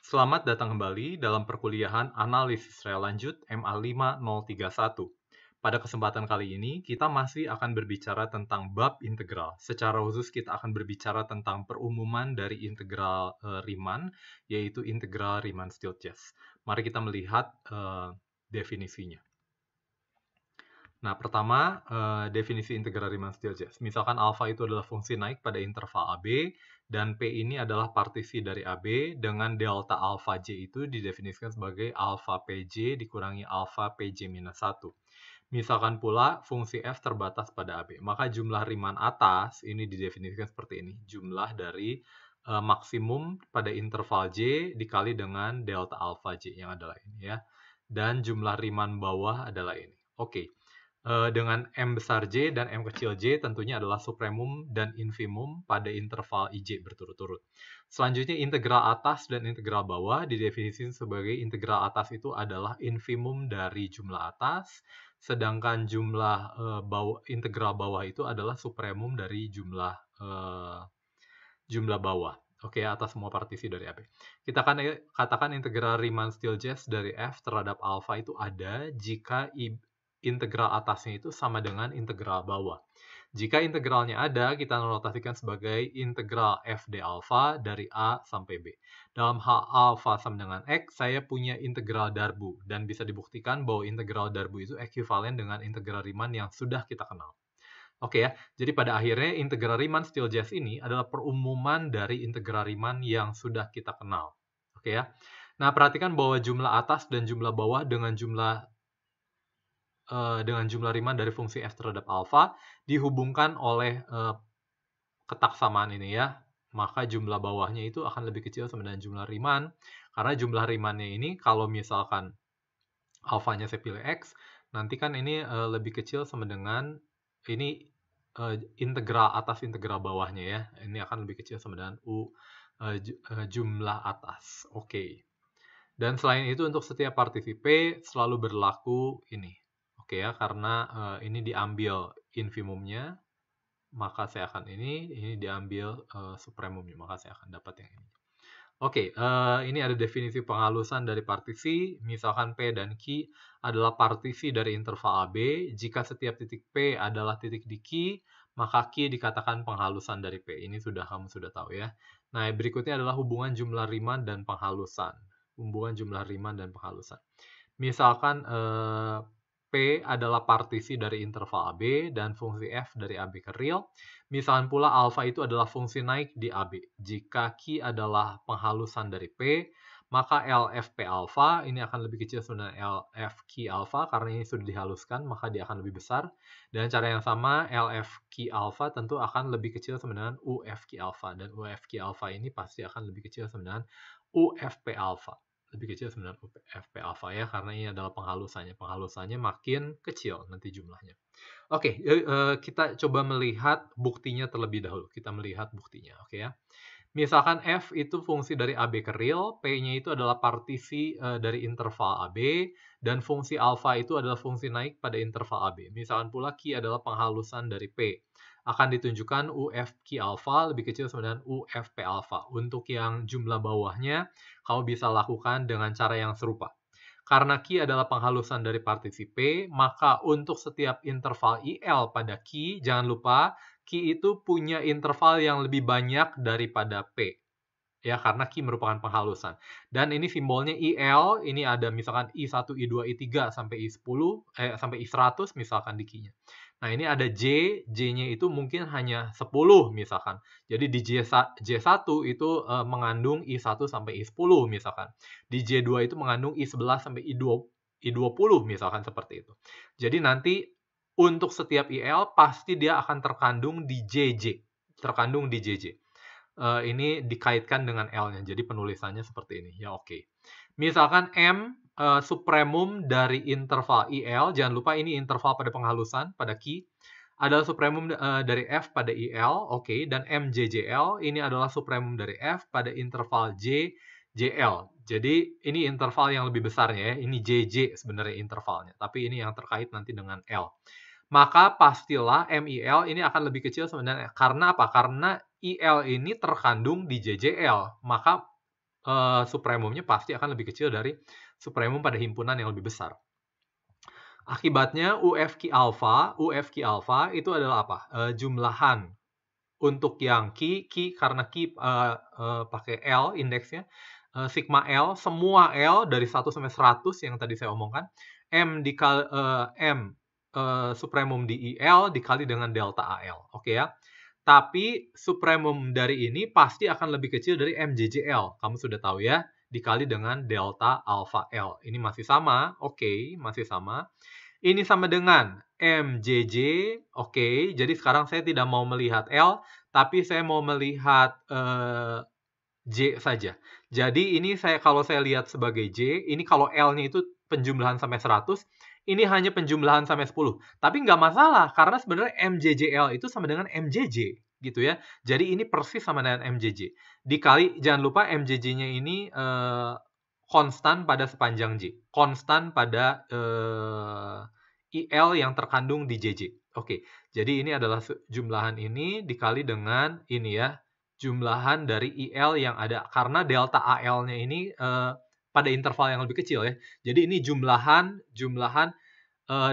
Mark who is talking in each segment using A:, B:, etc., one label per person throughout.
A: Selamat datang kembali dalam perkuliahan Analisis Rel Lanjut MA5031. Pada kesempatan kali ini, kita masih akan berbicara tentang bab integral. Secara khusus, kita akan berbicara tentang perumuman dari integral Riemann, yaitu integral Riemann-Stieltjes. Mari kita melihat definisinya. Nah, pertama, definisi integral Riemann-Stieltjes. Misalkan alfa itu adalah fungsi naik pada interval AB, dan P ini adalah partisi dari AB, dengan delta alfa J itu didefinisikan sebagai alfa PJ dikurangi alfa PJ minus 1. Misalkan pula fungsi F terbatas pada AB, maka jumlah Riemann atas ini didefinisikan seperti ini. Jumlah dari maksimum pada interval J dikali dengan delta alfa J yang adalah ini ya. Dan jumlah Riemann bawah adalah ini. Oke. Dengan M besar J dan M kecil J tentunya adalah supremum dan infimum pada interval IJ berturut-turut. Selanjutnya integral atas dan integral bawah didefinisikan sebagai integral atas itu adalah infimum dari jumlah atas, sedangkan integral bawah itu adalah supremum dari jumlah bawah. Oke, atas semua partisi dari AB. Kita akan katakan integral Riemann-Stieltjes dari F terhadap alfa itu ada jika integral atasnya itu sama dengan integral bawah. Jika integralnya ada, kita notasikan sebagai integral f d alfa dari A sampai B. Dalam hal alfa sama dengan X, saya punya integral Darboux. Dan bisa dibuktikan bahwa integral Darboux itu ekuivalen dengan integral Riemann yang sudah kita kenal. Oke ya, jadi pada akhirnya integral Riemann-Stieltjes ini adalah perumuman dari integral Riemann yang sudah kita kenal. Oke ya. Nah, perhatikan bahwa jumlah atas dan jumlah bawah dengan jumlah Riemann dari fungsi f terhadap alfa dihubungkan oleh ketaksamaan ini ya, maka jumlah bawahnya itu akan lebih kecil sama dengan jumlah Riemann, karena jumlah Riemann-nya ini kalau misalkan alfanya saya pilih X, nanti kan ini lebih kecil sama dengan ini integral atas integral bawahnya ya, ini akan lebih kecil sama dengan jumlah atas. Oke. Dan selain itu untuk setiap partisi P selalu berlaku ini. Oke ya, karena ini diambil infimumnya, maka saya akan ini diambil supremumnya, maka saya akan dapat yang ini. Oke, ini ada definisi penghalusan dari partisi. Misalkan P dan Q adalah partisi dari interval AB. Jika setiap titik P adalah titik di Q, maka Q dikatakan penghalusan dari P. Ini kamu sudah tahu ya. Nah, berikutnya adalah hubungan jumlah Riemann dan penghalusan. Hubungan jumlah Riemann dan penghalusan. Misalkan P adalah partisi dari interval AB dan fungsi F dari AB ke real. Misalkan pula alfa itu adalah fungsi naik di AB. Jika Q adalah penghalusan dari P, maka LFP alfa ini akan lebih kecil sebenarnya LFQ alfa karena ini sudah dihaluskan, maka dia akan lebih besar. Dan cara yang sama, LFQ alfa tentu akan lebih kecil sebenarnya UFQ alfa. Dan UFQ alfa ini pasti akan lebih kecil sebenarnya UFP alfa. Lebih kecil sebenarnya FP alfa ya, karena ini adalah penghalusannya. Penghalusannya makin kecil nanti jumlahnya. Oke, kita coba melihat buktinya terlebih dahulu. Kita melihat buktinya, oke ya. Misalkan F itu fungsi dari AB ke real, P-nya itu adalah partisi dari interval AB, dan fungsi alfa itu adalah fungsi naik pada interval AB. Misalkan pula Q adalah penghalusan dari P. Akan ditunjukkan UFQ alfa lebih kecil sama dengan UFP alfa. Untuk yang jumlah bawahnya, kamu bisa lakukan dengan cara yang serupa. Karena Q adalah penghalusan dari partisi P, maka untuk setiap interval IL pada Q, jangan lupa Q itu punya interval yang lebih banyak daripada P. Ya, karena Q merupakan penghalusan. Dan ini simbolnya IL, ini ada misalkan I1, I2, I3 sampai I10, sampai I100 misalkan di Q-nya. Nah, ini ada J, J-nya itu mungkin hanya 10 misalkan. Jadi di J1 itu mengandung I1 sampai I10 misalkan. Di J2 itu mengandung I11 sampai I20 misalkan seperti itu. Jadi nanti untuk setiap IL pasti dia akan terkandung di JJ. Terkandung di JJ. Ini dikaitkan dengan L-nya. Jadi penulisannya seperti ini. Ya oke. Misalkan M supremum dari interval IL, jangan lupa ini interval pada penghalusan, pada Q, adalah supremum dari F pada IL, oke, dan MJJL ini adalah supremum dari F pada interval JJL. Jadi ini interval yang lebih besarnya ya, ini JJ sebenarnya intervalnya, tapi ini yang terkait nanti dengan L. Maka pastilah MIL ini akan lebih kecil sebenarnya. Karena apa? Karena IL ini terkandung di JJL. Maka supremumnya pasti akan lebih kecil dari supremum pada himpunan yang lebih besar. Akibatnya UFQ alpha itu adalah apa? Jumlahan untuk yang Q karena Q pakai L indeksnya, sigma L, semua L dari 1 sampai 100 yang tadi saya omongkan, M supremum di IL dikali dengan delta AL. Oke ya. Tapi supremum dari ini pasti akan lebih kecil dari MJJL. Kamu sudah tahu ya, dikali dengan delta alpha L. Ini masih sama, oke, masih sama. Ini sama dengan MJJ, oke. Jadi sekarang saya tidak mau melihat L, tapi saya mau melihat J saja. Jadi ini kalau saya lihat sebagai J, ini kalau L-nya itu penjumlahan sampai 100, ini hanya penjumlahan sampai 10. Tapi nggak masalah, karena sebenarnya MJJL itu sama dengan MJJ, gitu ya. Jadi ini persis sama dengan MJJ. Dikali, jangan lupa MJJ-nya ini konstan pada sepanjang J. Konstan pada IL yang terkandung di JJ. Oke, jadi ini adalah jumlahan ini dikali dengan ini ya, jumlahan dari IL yang ada. Karena delta AL-nya ini pada interval yang lebih kecil ya. Jadi ini jumlahan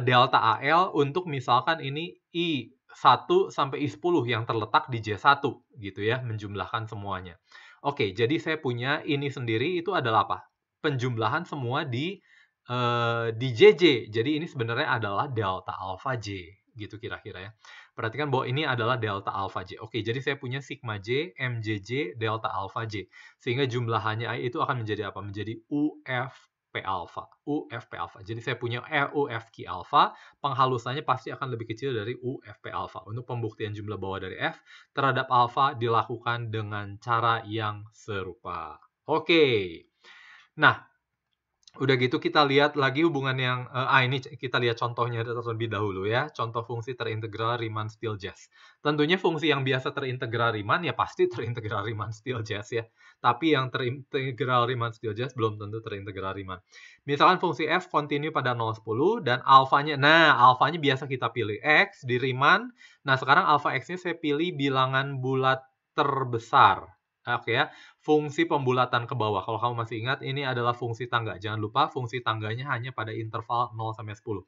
A: delta AL untuk misalkan ini I1 sampai I10 yang terletak di J1 gitu ya, menjumlahkan semuanya. Oke, jadi saya punya ini sendiri itu adalah apa? Penjumlahan semua di JJ. Jadi ini sebenarnya adalah delta alpha J gitu kira-kira ya. Perhatikan bahwa ini adalah delta alpha J. Oke, jadi saya punya sigma J, MJJ, delta alpha J. Sehingga jumlahannya itu akan menjadi apa? Menjadi UFP alpha. UFP alpha. Jadi saya punya UFQ alpha, penghalusannya pasti akan lebih kecil dari UFP alpha. Untuk pembuktian jumlah bawah dari F terhadap alpha dilakukan dengan cara yang serupa. Oke. Nah, udah gitu kita lihat lagi hubungan yang ini kita lihat contohnya terlebih dahulu ya. Contoh fungsi terintegral Riemann-Stieltjes. Tentunya fungsi yang biasa terintegral Riemann ya pasti terintegral Riemann-Stieltjes ya. Tapi yang terintegral Riemann-Stieltjes belum tentu terintegral Riemann. Misalkan fungsi f kontinu pada 0, 10 dan alfanya. Nah, alfanya biasa kita pilih x di Riemann. Nah, sekarang alfa x-nya saya pilih bilangan bulat terbesar. Oke ya, fungsi pembulatan ke bawah. Kalau kamu masih ingat, ini adalah fungsi tangga. Jangan lupa fungsi tangganya hanya pada interval 0 sampai 10.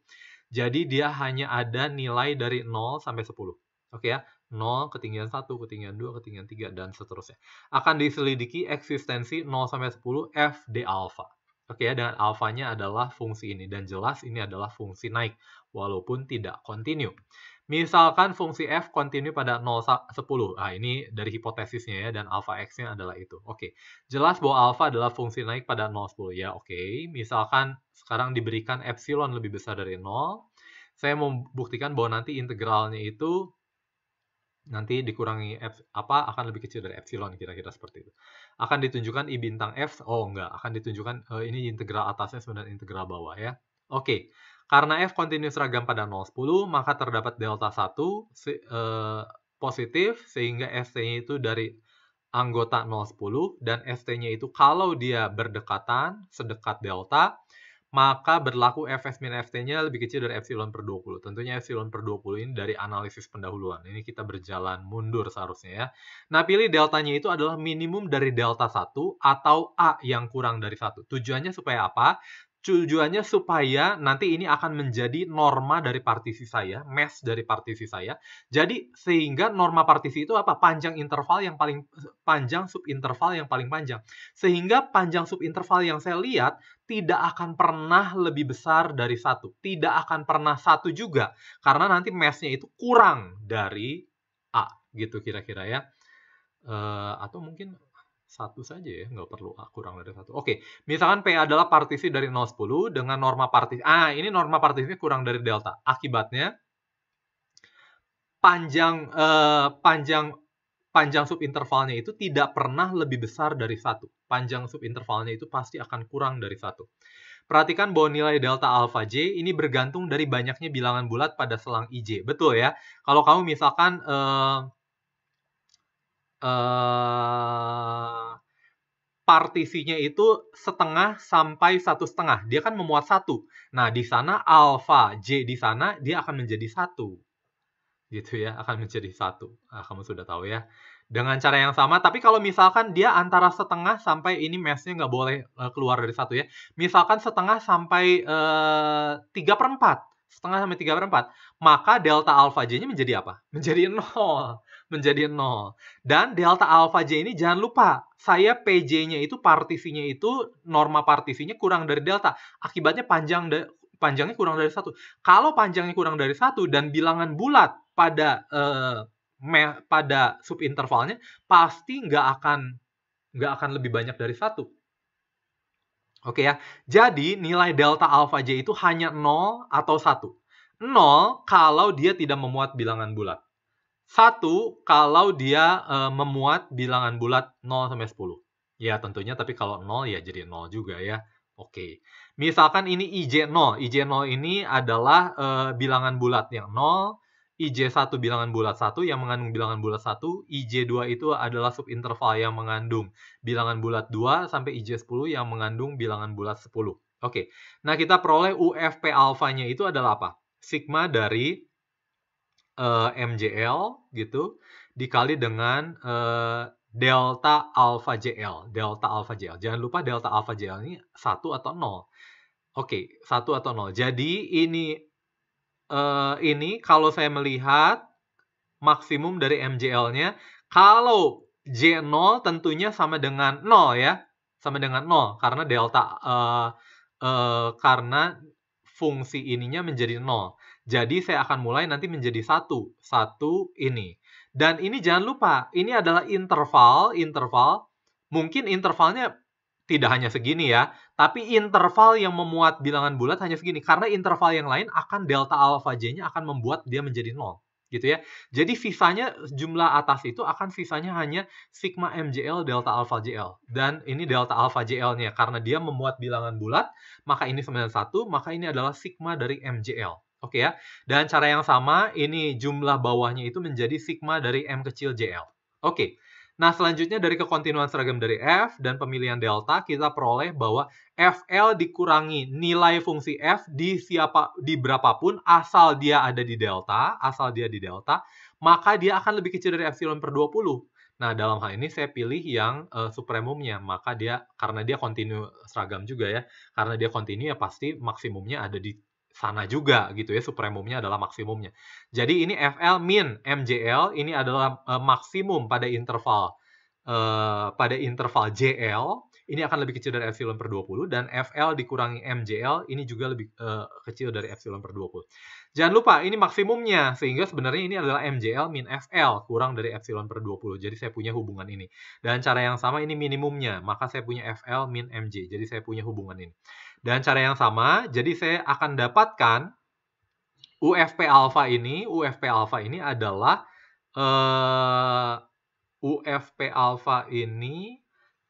A: Jadi dia hanya ada nilai dari 0 sampai 10. Oke ya, 0, ketinggian 1, ketinggian 2, ketinggian 3, dan seterusnya. Akan diselidiki eksistensi 0 sampai 10 f d alpha. Oke ya, dengan alfanya adalah fungsi ini. Dan jelas ini adalah fungsi naik, walaupun tidak kontinu. Misalkan fungsi f kontinu pada 0, 10. Nah, ini dari hipotesisnya ya, dan alpha x-nya adalah itu. Oke, jelas bahwa alpha adalah fungsi naik pada 0, 10. Ya, oke. Misalkan sekarang diberikan epsilon lebih besar dari 0. Saya mau buktikan bahwa nanti integralnya itu nanti dikurangi f akan lebih kecil dari epsilon, kira-kira seperti itu. Akan ditunjukkan I bintang f, enggak, akan ditunjukkan ini integral atasnya sebenarnya integral bawah ya. Oke. Karena f kontinu seragam pada 0, 10, maka terdapat delta 1 positif, sehingga ST-nya itu dari anggota 0, 10, dan ST-nya itu kalau dia berdekatan, sedekat delta, maka berlaku Fs min Ft-nya lebih kecil dari epsilon per 20. Tentunya epsilon per 20 ini dari analisis pendahuluan. Ini kita berjalan mundur seharusnya ya. Nah, pilih deltanya itu adalah minimum dari delta 1 atau A yang kurang dari 1. Tujuannya supaya apa? Tujuannya supaya nanti ini akan menjadi norma dari partisi saya, mesh dari partisi saya. Jadi sehingga norma partisi itu apa? Panjang interval yang paling panjang, subinterval yang paling panjang. Sehingga panjang subinterval yang saya lihat tidak akan pernah lebih besar dari 1. Tidak akan pernah 1 juga. Karena nanti meshnya itu kurang dari A. Gitu kira-kira ya. Atau mungkin 1 saja ya, nggak perlu A kurang dari 1. Oke, misalkan P adalah partisi dari 0, 10 dengan norma partisi. Ini norma partisinya kurang dari delta. Akibatnya, panjang subintervalnya itu tidak pernah lebih besar dari 1. Panjang subintervalnya itu pasti akan kurang dari 1. Perhatikan bahwa nilai delta alpha J ini bergantung dari banyaknya bilangan bulat pada selang IJ. Betul ya? Kalau kamu misalkan partisinya itu setengah sampai 1,5. Dia kan memuat 1. Nah, di sana alpha J di sana dia akan menjadi 1. Gitu ya, akan menjadi 1. Kamu sudah tahu ya. Dengan cara yang sama, tapi kalau misalkan dia antara setengah sampai ini mass-nya nggak boleh keluar dari 1 ya. Misalkan setengah sampai 3/4. Setengah sampai 3/4. Maka delta alpha J-nya menjadi apa? Menjadi 0. Menjadi 0. Dan delta alpha J ini jangan lupa, saya PJ-nya itu partisinya itu, norma partisinya kurang dari delta. Akibatnya panjangnya kurang dari 1. Kalau panjangnya kurang dari 1 dan bilangan bulat pada pada subintervalnya pasti nggak akan lebih banyak dari 1. Oke ya. Jadi nilai delta alpha J itu hanya 0 atau 1. 0 kalau dia tidak memuat bilangan bulat. 1 kalau dia memuat bilangan bulat 0 sampai 10. Ya tentunya, tapi kalau 0 ya jadi 0 juga ya. Oke. Misalkan ini IJ0. IJ0 ini adalah bilangan bulat yang 0. IJ1 bilangan bulat 1 yang mengandung bilangan bulat 1. IJ2 itu adalah subinterval yang mengandung bilangan bulat 2 sampai IJ10 yang mengandung bilangan bulat 10. Oke. Nah, kita peroleh UFP alfanya itu adalah apa? Sigma dari MJL gitu dikali dengan delta alpha JL. Delta alpha JL. Jangan lupa delta alpha JL ini 1 atau 0. Oke, 1 atau 0. Jadi ini kalau saya melihat maksimum dari MJL-nya, kalau J0 tentunya sama dengan 0 ya. Sama dengan 0 karena delta karena fungsi ininya menjadi 0. Jadi saya akan mulai nanti menjadi 1 ini. Dan ini jangan lupa, ini adalah interval. Mungkin intervalnya tidak hanya segini ya, tapi interval yang memuat bilangan bulat hanya segini. Karena interval yang lain akan delta alpha J-nya akan membuat dia menjadi 0. Gitu ya. Jadi sisanya, jumlah atas itu akan sisanya hanya sigma MJL delta alpha JL. Dan ini delta alpha JL-nya. Karena dia memuat bilangan bulat, maka ini 91, maka ini adalah sigma dari MJL. Oke ya. Dan cara yang sama, ini jumlah bawahnya itu menjadi sigma dari M kecil JL. Oke. Nah, selanjutnya dari kekontinuan seragam dari F dan pemilihan delta, kita peroleh bahwa FL dikurangi nilai fungsi F di berapapun, asal dia ada di delta, maka dia akan lebih kecil dari epsilon per 20. Nah, dalam hal ini saya pilih yang supremumnya, maka karena dia kontinu seragam juga ya, karena dia kontinu ya pasti maksimumnya ada di sana juga gitu ya, supremumnya adalah maksimumnya. Jadi ini FL min MJL ini adalah maksimum pada interval JL, ini akan lebih kecil dari epsilon per 20, dan FL dikurangi MJL ini juga lebih kecil dari epsilon per 20. Jangan lupa ini maksimumnya, sehingga sebenarnya ini adalah MJL min FL kurang dari epsilon per 20. Jadi saya punya hubungan ini. Dan cara yang sama ini minimumnya, maka saya punya FL min MJ. Jadi saya punya hubungan ini. Dan cara yang sama, jadi saya akan dapatkan UFP alpha ini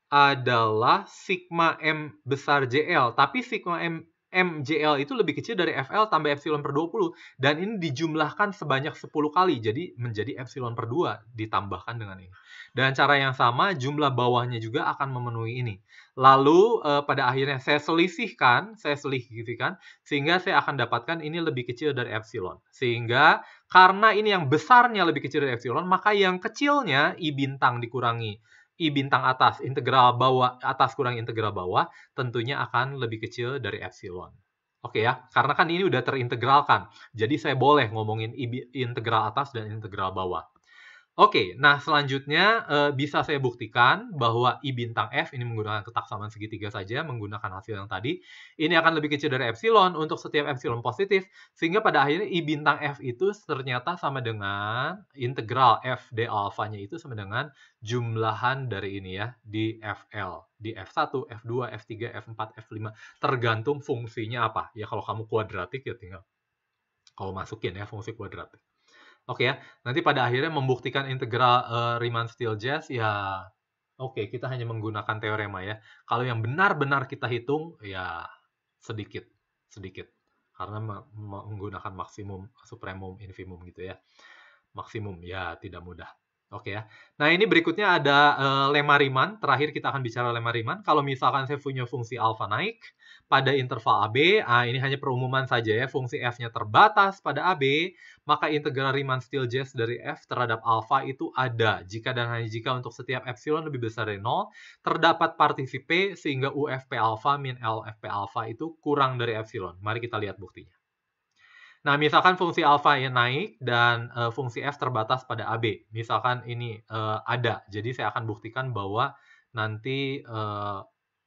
A: adalah sigma M besar JL. Tapi sigma MJL itu lebih kecil dari FL tambah epsilon per 20. Dan ini dijumlahkan sebanyak 10 kali. Jadi menjadi epsilon per 2 ditambahkan dengan ini. Dan cara yang sama, jumlah bawahnya juga akan memenuhi ini. Lalu pada akhirnya saya selisihkan, sehingga saya akan dapatkan ini lebih kecil dari epsilon. Sehingga karena ini yang besarnya lebih kecil dari epsilon, maka yang kecilnya I bintang dikurangi I bintang atas, integral bawah atas kurang integral bawah, tentunya akan lebih kecil dari epsilon. Oke ya, karena kan ini udah terintegralkan. Jadi saya boleh ngomongin integral atas dan integral bawah. Oke, nah selanjutnya bisa saya buktikan bahwa I bintang F ini menggunakan ketaksamaan segitiga saja, menggunakan hasil yang tadi. Ini akan lebih kecil dari epsilon untuk setiap epsilon positif, sehingga pada akhirnya I bintang F itu ternyata sama dengan integral F d alfanya itu sama dengan jumlahan dari ini ya, di FL. Di F1, F2, F3, F4, F5, tergantung fungsinya apa. Ya kalau kamu kuadratik ya tinggal kalau masukin ya fungsi kuadratik. Oke ya, nanti pada akhirnya membuktikan integral Riemann-Stieltjes ya oke, kita hanya menggunakan teorema ya. Kalau yang benar-benar kita hitung ya sedikit. Karena menggunakan maksimum, supremum, infimum gitu ya. Maksimum ya tidak mudah. Oke ya. Nah, ini berikutnya ada lemma Riemann. Terakhir kita akan bicara lemma Riemann. Kalau misalkan saya punya fungsi alfa naik pada interval AB, ini hanya perumuman saja ya, fungsi f-nya terbatas pada AB, maka integral Riemann-Stieltjes dari f terhadap alfa itu ada jika dan hanya jika untuk setiap epsilon lebih besar dari 0, terdapat partisi P sehingga UFP alfa min LFP alfa itu kurang dari epsilon. Mari kita lihat buktinya. Nah, misalkan fungsi alfa yang naik dan fungsi f terbatas pada AB. Misalkan ini ada. Jadi saya akan buktikan bahwa nanti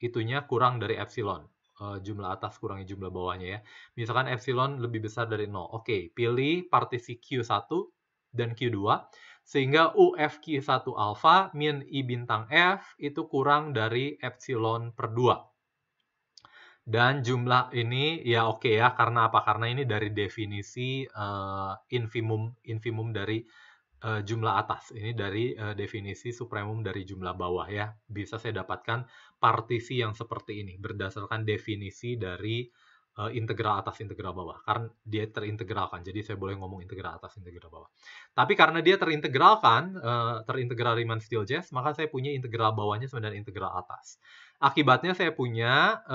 A: itunya kurang dari epsilon. Jumlah atas kurangi jumlah bawahnya ya. Misalkan epsilon lebih besar dari 0. Oke, pilih partisi Q1 dan Q2. Sehingga UFQ1 alfa min I bintang F itu kurang dari epsilon per 2. Dan jumlah ini ya oke ya, karena apa? Karena ini dari definisi infimum dari jumlah atas. Ini dari definisi supremum dari jumlah bawah ya. Bisa saya dapatkan partisi yang seperti ini berdasarkan definisi dari integral atas integral bawah. Karena dia terintegralkan. Jadi saya boleh ngomong integral atas integral bawah. Tapi karena dia terintegralkan, terintegral Riemann-Stieltjes, maka saya punya integral bawahnya sama dengan integral atas. Akibatnya saya punya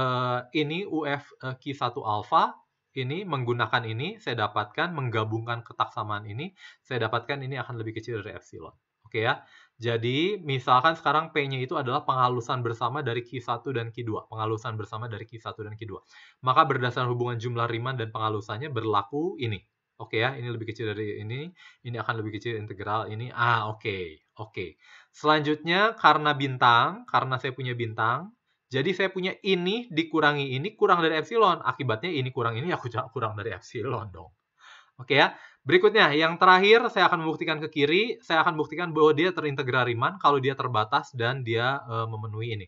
A: ini UF Q1 alfa, ini menggunakan ini, saya dapatkan, menggabungkan ketaksamaan ini, saya dapatkan ini akan lebih kecil dari epsilon. Oke ya. Jadi, misalkan sekarang P-nya itu adalah penghalusan bersama dari Q1 dan Q2. Penghalusan bersama dari Q1 dan Q2. Maka berdasarkan hubungan jumlah Riemann dan penghalusannya berlaku ini. Oke ya, ini lebih kecil dari ini akan lebih kecil integral ini. Oke. Selanjutnya, karena saya punya bintang, jadi saya punya ini dikurangi ini kurang dari epsilon. Akibatnya ini kurang ini, aku kurang dari epsilon dong. Oke ya. Berikutnya, yang terakhir saya akan membuktikan ke kiri. Saya akan buktikan bahwa dia terintegral Riemann kalau dia terbatas dan dia memenuhi ini.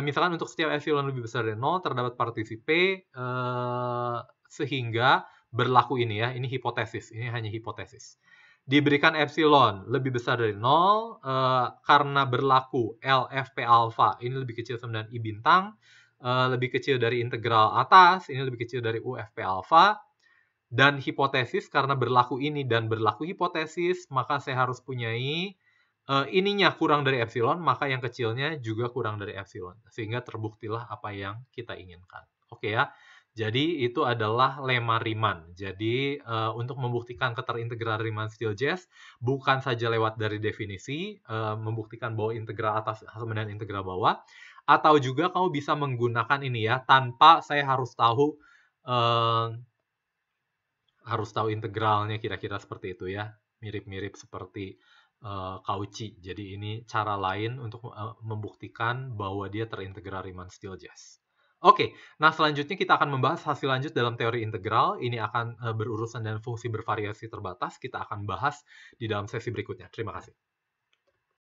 A: Misalkan untuk setiap epsilon lebih besar dari 0, terdapat partisi P sehingga berlaku ini ya. Ini hipotesis. Ini hanya hipotesis. Diberikan epsilon lebih besar dari 0 karena berlaku LFP alfa ini lebih kecil sama dengan I bintang, lebih kecil dari integral atas, ini lebih kecil dari UFP alfa, dan hipotesis karena berlaku ini dan berlaku hipotesis, maka saya harus punyai ininya kurang dari epsilon, maka yang kecilnya juga kurang dari epsilon, sehingga terbuktilah apa yang kita inginkan. Oke ya. Jadi itu adalah lemma Riemann. Jadi untuk membuktikan keterintegral Riemann-Stieltjes bukan saja lewat dari definisi membuktikan bahwa integral atas sama dengan integral bawah, atau juga kamu bisa menggunakan ini ya tanpa saya harus tahu integralnya kira-kira seperti itu ya. Mirip-mirip seperti Cauchy. Jadi ini cara lain untuk membuktikan bahwa dia terintegral Riemann-Stieltjes. Oke, nah selanjutnya kita akan membahas hasil lanjut dalam teori integral. Ini akan berurusan dengan fungsi bervariasi terbatas. Kita akan bahas di dalam sesi berikutnya. Terima kasih.